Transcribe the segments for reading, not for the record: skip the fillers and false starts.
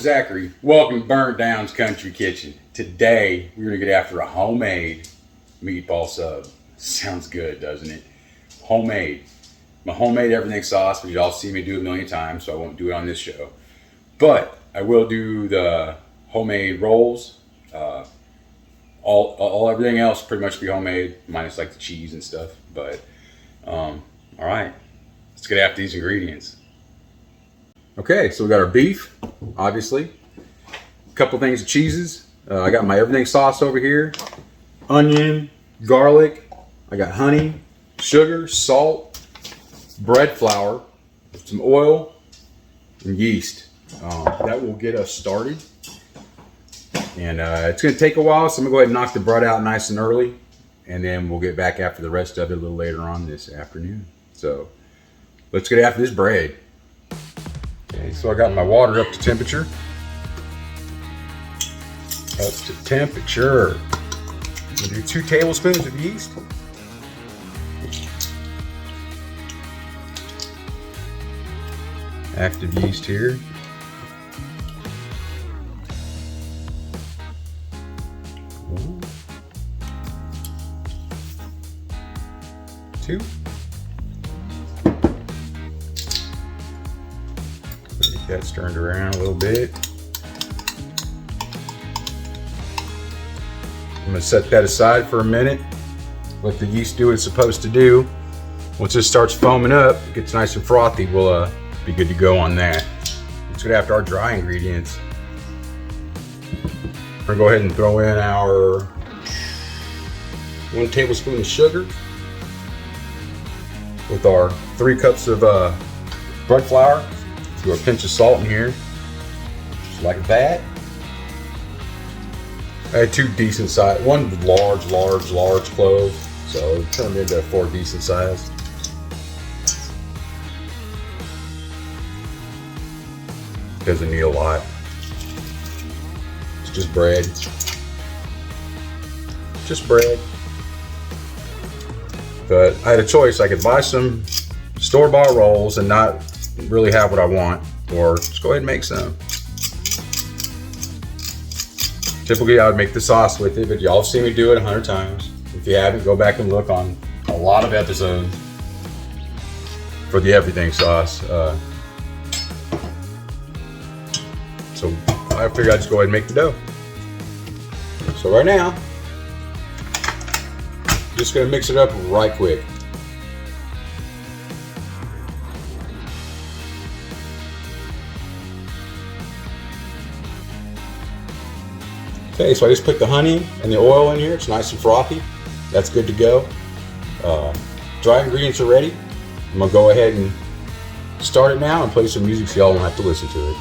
Zachary. Welcome to Burnt Down's Country Kitchen. Today, we're going to get after a homemade meatball sub. Sounds good, doesn't it? Homemade. My homemade everything sauce, which y'all see me do a million times, so I won't do it on this show. But I will do the homemade rolls. Everything else pretty much be homemade, minus like the cheese and stuff. But, all right. Let's get after these ingredients. Okay, so we got our beef, obviously. A couple things of cheeses. I got my everything sauce over here. Onion, garlic. I got honey, sugar, salt, bread flour, some oil, and yeast. That will get us started. And it's going to take a while, so I'm going to go ahead and knock the bread out nice and early. And then we'll get back after the rest of it a little later on this afternoon. So let's get after this bread. Okay, so I got my water up to temperature. Up to temperature. I'm going to do 2 tablespoons of yeast. Active yeast here. 2. Get that stirred around a little bit. I'm going to set that aside for a minute. Let the yeast do what it's supposed to do. Once it starts foaming up, it gets nice and frothy, we'll be good to go on that. Let's get after our dry ingredients. We're going to go ahead and throw in our 1 tablespoon of sugar with our 3 cups of bread flour. Do a pinch of salt in here, just like that. I had 2 decent size, 1 large clove, so it turned into 4 decent size. Doesn't need a lot. It's just bread. Just bread. But I had a choice. I could buy some store-bought rolls and not really have what I want, or just go ahead and make some. Typically I would make the sauce with it, but y'all have seen me do it 100 times. If you haven't, go back and look on a lot of episodes for the everything sauce. So I figured I'd just go ahead and make the dough. So right now, just gonna mix it up right quick. Okay, so I just put the honey and the oil in here. It's nice and frothy. That's good to go. Dry ingredients are ready. I'm gonna go ahead and start it now and play some music so y'all won't have to listen to it.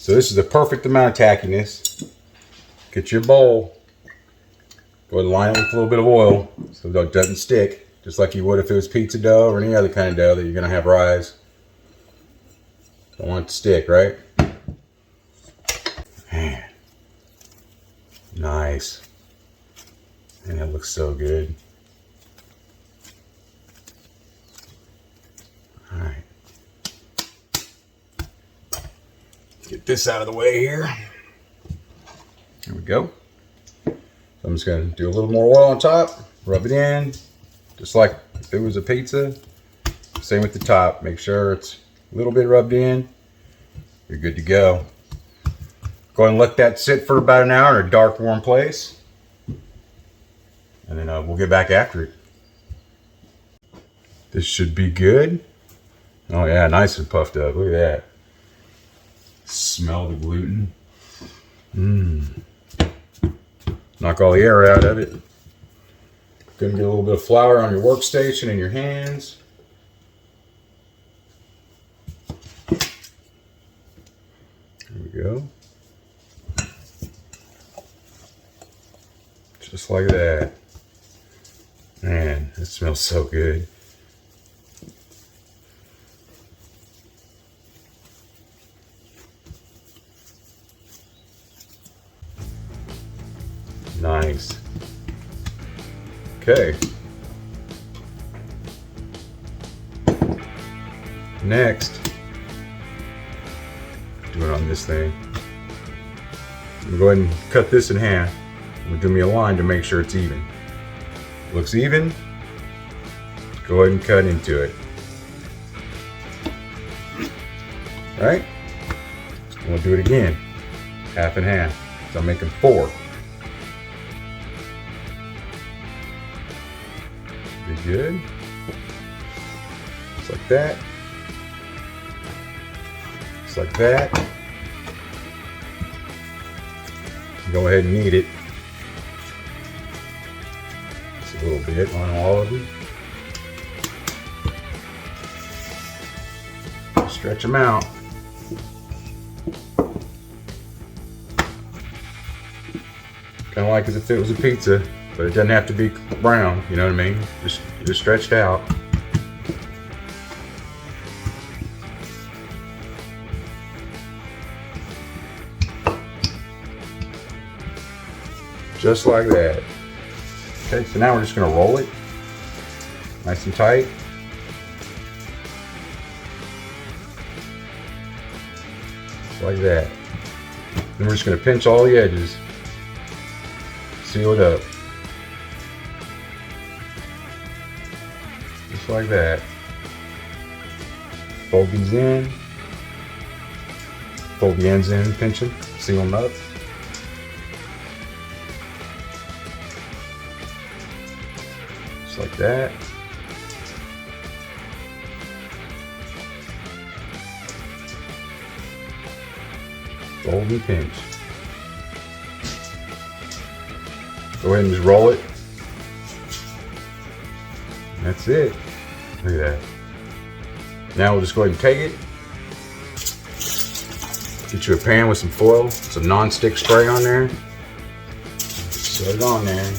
So this is the perfect amount of tackiness. Get your bowl. Go ahead and line it with a little bit of oil so it doesn't stick, just like you would if it was pizza dough or any other kind of dough that you're gonna have rise. Don't want it to stick, right? Man, nice. And that looks so good. All right. Get this out of the way here. There we go. So I'm just going to do a little more oil on top, rub it in, just like if it was a pizza. Same with the top. Make sure it's a little bit rubbed in. You're good to go. Go ahead and let that sit for about an hour in a dark, warm place. And then we'll get back after it. This should be good. Oh yeah, nice and puffed up. Look at that. Smell the gluten. Knock all the air out of it. Gonna get a little bit of flour on your workstation and your hands. There we go. Just like that. Man, it smells so good. Okay. Next, do it on this thing. I'm gonna go ahead and cut this in half. I'm gonna do me a line to make sure it's even. Looks even. Go ahead and cut into it. Right? I'm gonna do it again. Half and half. So I'm making 4. Be good. Just like that. Just like that. Go ahead and knead it. Just a little bit on all of them. Stretch them out. Kind of like as if it was a pizza, but it doesn't have to be brown, you know what I mean? Just stretched out. Just like that. Okay, so now we're just gonna roll it nice and tight. Just like that. Then we're just gonna pinch all the edges. Seal it up. Just like that. Fold these in. Fold the ends in, pinch them, seal them up. Just like that. Fold and pinch. Go ahead and just roll it. That's it. Look at that. Now we'll just go ahead and take it. Get you a pan with some foil, some non-stick spray on there. Set it on there.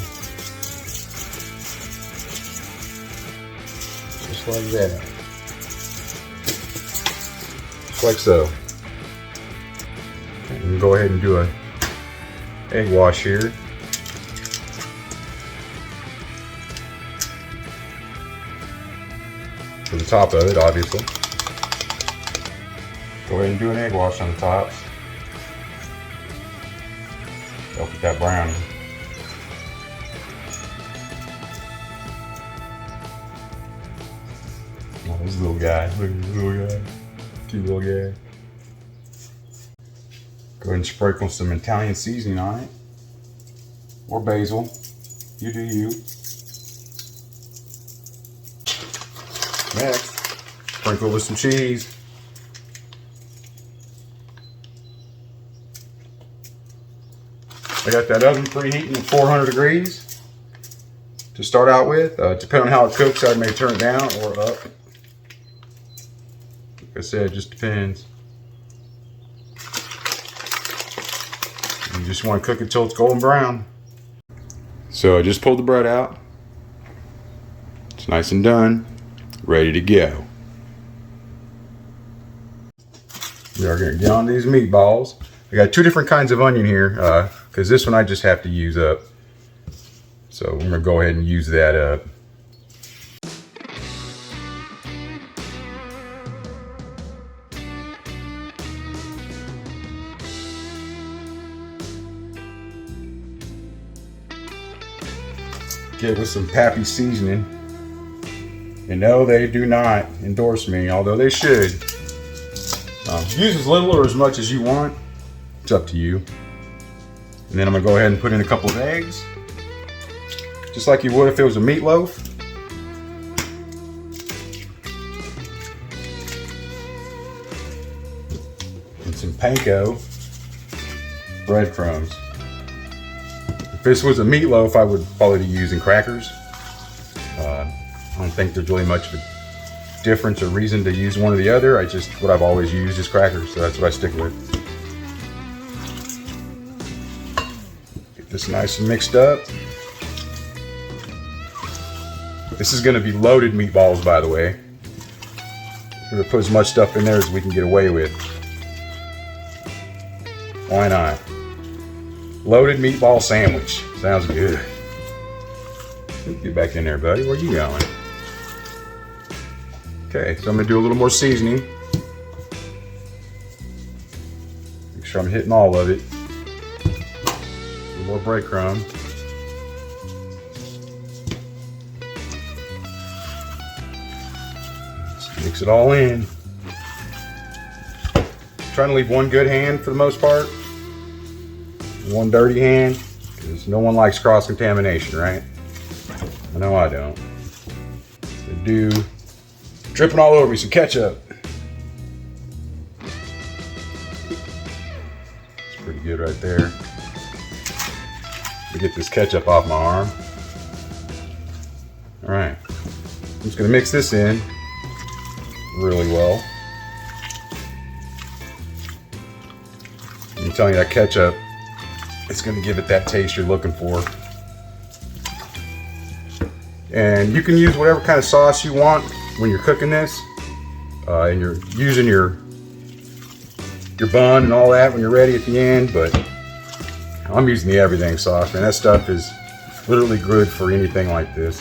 Just like that. Just like so. And go ahead and do a egg wash here. To the top of it, obviously. Go ahead and do an egg wash on the tops. Help with that browning. Oh, this little guy. Look at this little guy. Cute little guy. Go ahead and sprinkle some Italian seasoning on it. Or basil. You do you. Next, sprinkle with some cheese. I got that oven preheating at 400 degrees to start out with. Depending on how it cooks, I may turn it down or up. Like I said, it just depends. You just want to cook it till it's golden brown. So I just pulled the bread out. It's nice and done. Ready to go. We are going to get on these meatballs. I got 2 different kinds of onion here because this one I just have to use up. So I'm going to go ahead and use that up. Get with some Pappy seasoning. And no, they do not endorse me, although they should. Use as little or as much as you want. It's up to you. And then I'm gonna go ahead and put in a couple of eggs. Just like you would if it was a meatloaf. And some panko breadcrumbs. If this was a meatloaf, I would probably be using crackers. I don't think there's really much of a difference or reason to use one or the other. What I've always used is crackers, so that's what I stick with. Get this nice and mixed up. This is gonna be loaded meatballs, by the way. We're gonna put as much stuff in there as we can get away with. Why not? Loaded meatball sandwich. Sounds good. Get back in there, buddy. Where you going? Okay, so I'm gonna do a little more seasoning. Make sure I'm hitting all of it. A little more breadcrumb. Just mix it all in. Trying to leave one good hand for the most part, one dirty hand, because no one likes cross-contamination, right? I know I don't. I do. Dripping all over me, some ketchup. It's pretty good right there. Let me get this ketchup off my arm. All right, I'm just gonna mix this in really well. I'm telling you, that ketchup, it's gonna give it that taste you're looking for. And you can use whatever kind of sauce you want when you're cooking this, and you're using your bun and all that when you're ready at the end. But I'm using the everything sauce, man. That stuff is literally good for anything like this.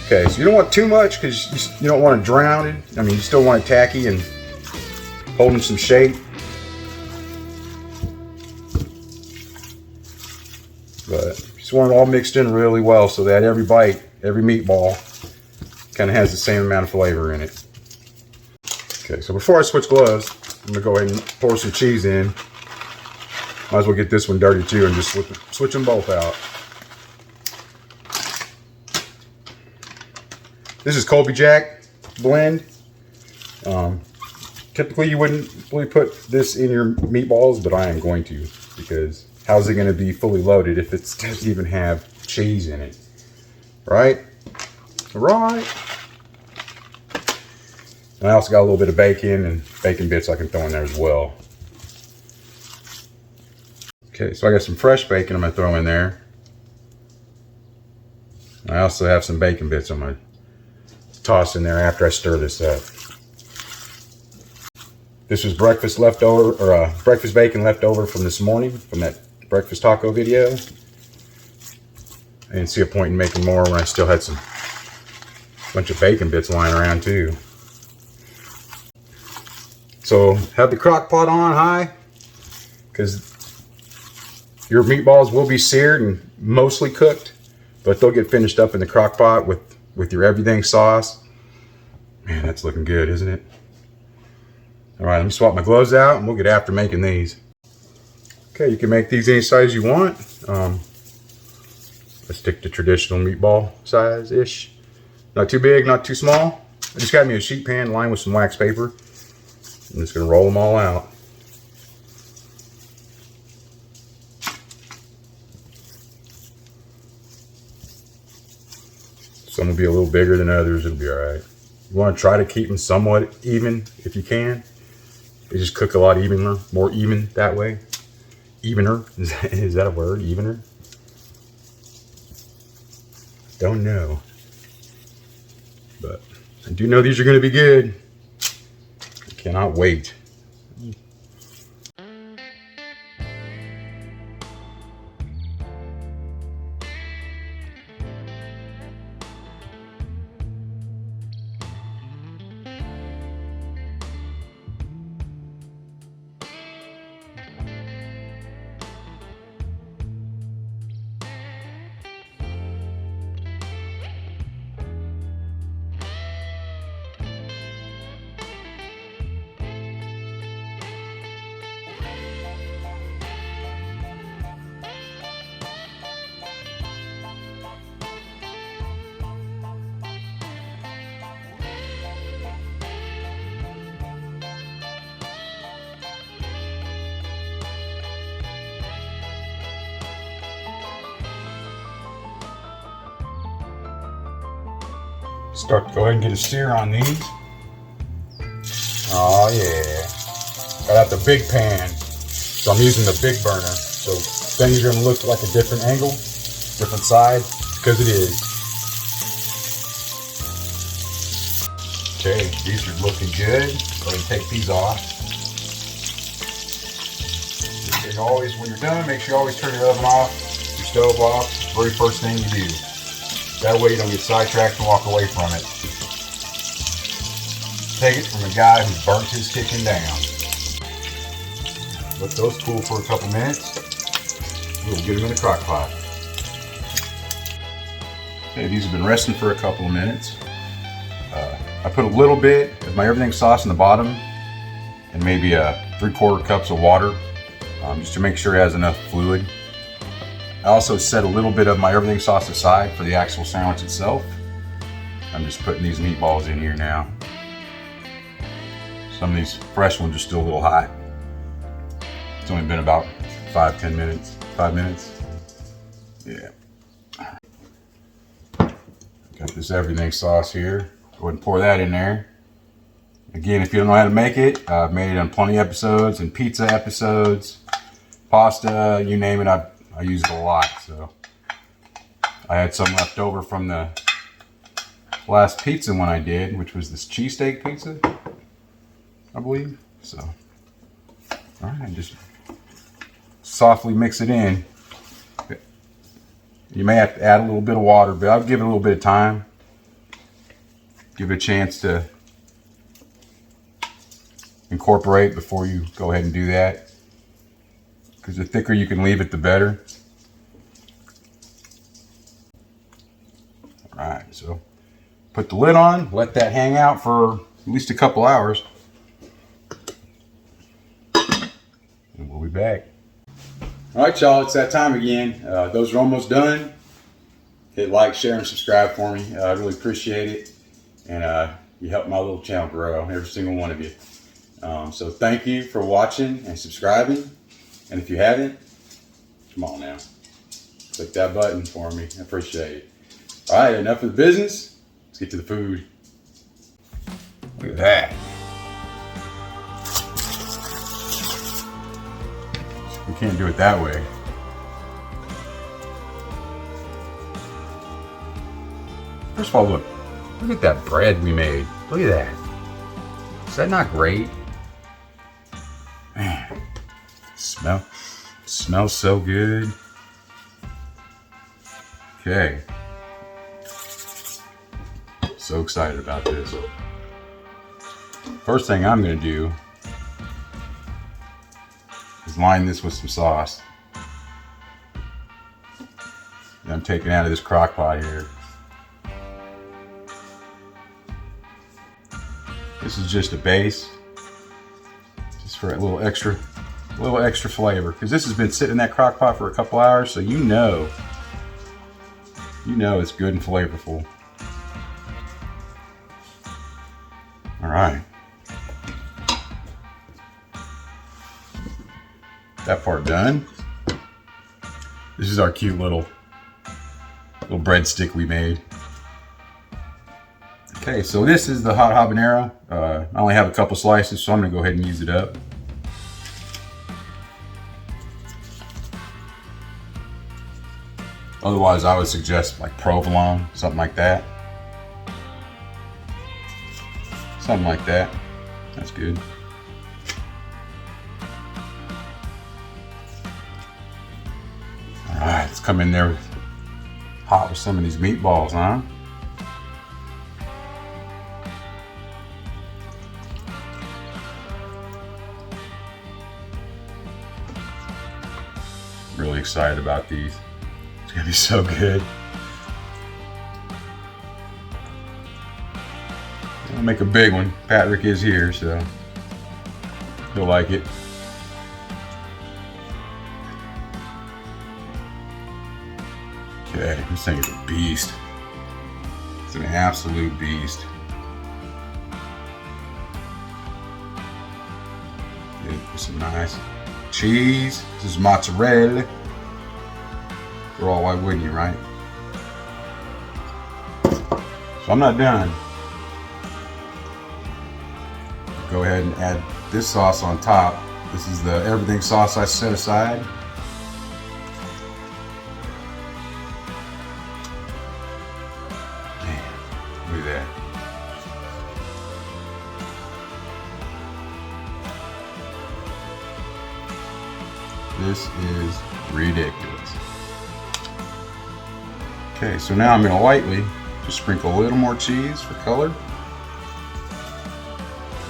Okay, so you don't want too much because you don't want to drown it. I mean, you still want it tacky and holding some shape. But just want it all mixed in really well so that every bite, every meatball kind of has the same amount of flavor in it. Okay, so before I switch gloves, I'm gonna go ahead and pour some cheese in. Might as well get this one dirty too and just switch them both out. This is Colby Jack blend. Typically you wouldn't really put this in your meatballs, but I am going to, because how's it going to be fully loaded if it doesn't even have cheese in it? Right? Right. And I also got a little bit of bacon and bacon bits I can throw in there as well. Okay, so I got some fresh bacon I'm going to throw in there. I also have some bacon bits I'm going to toss in there after I stir this up. This was breakfast leftover, or breakfast bacon left over from this morning, from that breakfast taco video. I didn't see a point in making more when I still had some bunch of bacon bits lying around too. So have the crock pot on high, because your meatballs will be seared and mostly cooked, but they'll get finished up in the crock pot with your everything sauce. Man, that's looking good, isn't it? All right, let me swap my gloves out and we'll get after making these. Okay, you can make these any size you want. I stick to traditional meatball size-ish. Not too big, not too small. I just got me a sheet pan lined with some wax paper. I'm just gonna roll them all out. Some will be a little bigger than others, it'll be all right. You wanna try to keep them somewhat even if you can. They just cook a lot evener, more even that way. Evener, is that a word, evener? Don't know. But I do know these are gonna be good. I cannot wait. Start to go ahead and get a sear on these. Oh yeah. Got out the big pan. So I'm using the big burner. So things are gonna look like a different angle, different side, because it is. Okay, these are looking good. Go ahead and take these off. Always, when you're done, make sure you always turn your oven off. Your stove off, very first thing you do. That way you don't get sidetracked and walk away from it. Take it from a guy who burnt his kitchen down. Let those cool for a couple minutes. We'll get them in the crock pot. Okay, these have been resting for a couple of minutes. I put a little bit of my everything sauce in the bottom and maybe 3/4 cups of water just to make sure it has enough fluid. I also set a little bit of my everything sauce aside for the actual sandwich itself. I'm just putting these meatballs in here now. Some of these fresh ones are still a little hot. It's only been about 5 minutes. Yeah. Got this everything sauce here. Go ahead and pour that in there. Again, if you don't know how to make it, I've made it on plenty of episodes and pizza episodes, pasta, you name it, I use it a lot. So I had some left over from the last pizza one I did, which was this cheesesteak pizza, I believe. So, all right, just softly mix it in. You may have to add a little bit of water, but I'll give it a little bit of time. Give it a chance to incorporate before you go ahead and do that. Because the thicker you can leave it, the better. All right, so put the lid on, let that hang out for at least a couple hours. And we'll be back. All right, y'all, it's that time again. Those are almost done. Hit like, share, and subscribe for me. I really appreciate it. And you help my little channel grow, every single one of you. So thank you for watching and subscribing. And if you haven't, come on now. Click that button for me. I appreciate it. All right, enough of the business. Let's get to the food. Look at that. We can't do it that way. First of all, look at that bread we made. Look at that. Is that not great? Man, smells so good. Okay. So excited about this. First thing I'm gonna do is line this with some sauce. And I'm taking out of this crock pot here. This is just a base, just for a little extra flavor. Because this has been sitting in that crock pot for a couple hours, so you know it's good and flavorful. All right, that part done. This is our cute little breadstick we made. Okay, so this is the hot habanero. I only have a couple slices, so I'm gonna go ahead and use it up. Otherwise, I would suggest like provolone, something like that. Something like that. That's good. All right, let's come in there hot with some of these meatballs, huh? Really excited about these. It's gonna be so good. I'll make a big one. Patrick is here, so he'll like it. Okay, this thing is a beast. It's an absolute beast. Get some nice cheese. This is mozzarella. For all, why wouldn't you, right? So I'm not done. Go ahead and add this sauce on top. This is the everything sauce I set aside. Man, look at that. This is ridiculous. Okay, so now I'm going to lightly just sprinkle a little more cheese for color,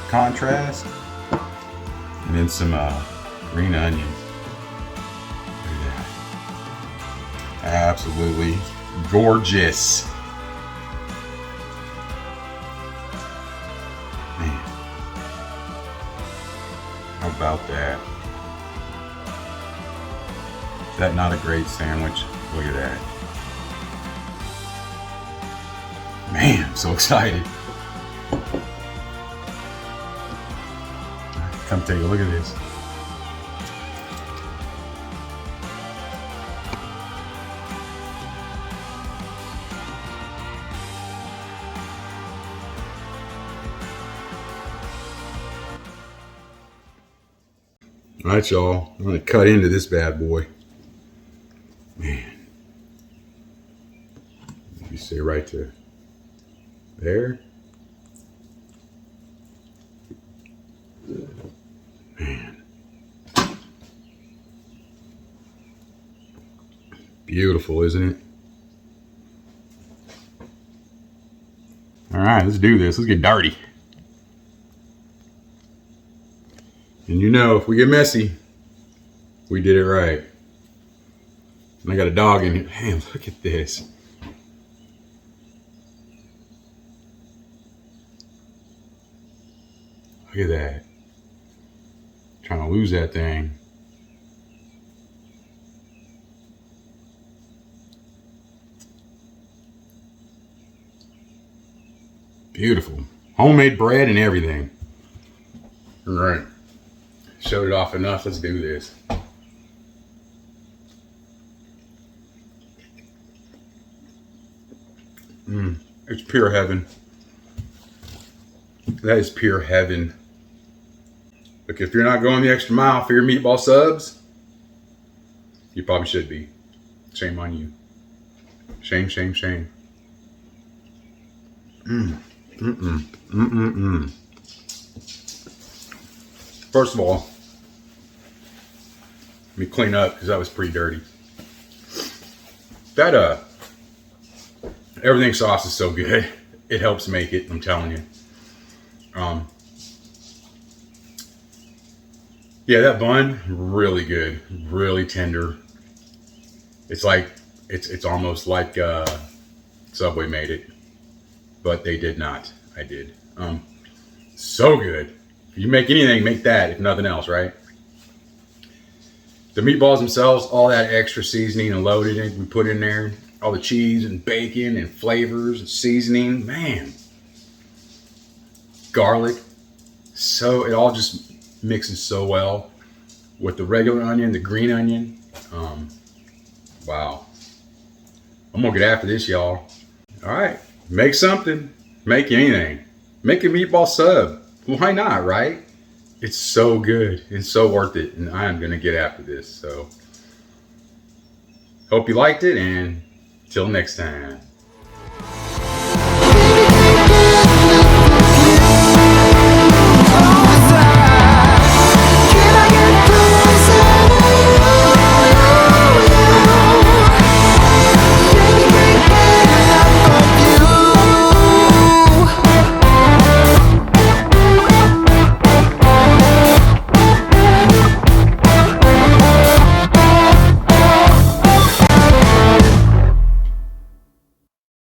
contrast, and then some green onion. Look at that. Absolutely gorgeous. Man, how about that? Is that not a great sandwich? Look at that. Man, I'm so excited. Come take a look at this. All right, y'all. I'm gonna cut into this bad boy. Man. Let me say right to there. Man. Beautiful, isn't it? All right, let's do this. Let's get dirty. And you know, if we get messy, we did it right. And I got a dog in here. Man, look at this. Look at that. Trying to lose that thing. Beautiful. Homemade bread and everything. All right. Showed it off enough. Let's do this. It's pure heaven. That is pure heaven. Look, if you're not going the extra mile for your meatball subs, you probably should be. Shame on you. Shame, shame, shame. First of all, let me clean up because that was pretty dirty. That everything sauce is so good. It helps make it, I'm telling you. Yeah, that bun, really good, really tender. It's like, it's almost like Subway made it, but they did not. I did. So good. If you make anything, make that, if nothing else, right? The meatballs themselves, all that extra seasoning and loading we put in there, all the cheese and bacon and flavors and seasoning, man. Garlic, so it all just mixes so well with the regular onion, the green onion. Wow. I'm gonna get after this, y'all. All right, make something, make anything. Make a meatball sub. Why not, right? It's so good and so worth it, and I am gonna get after this. So, hope you liked it, and till next time.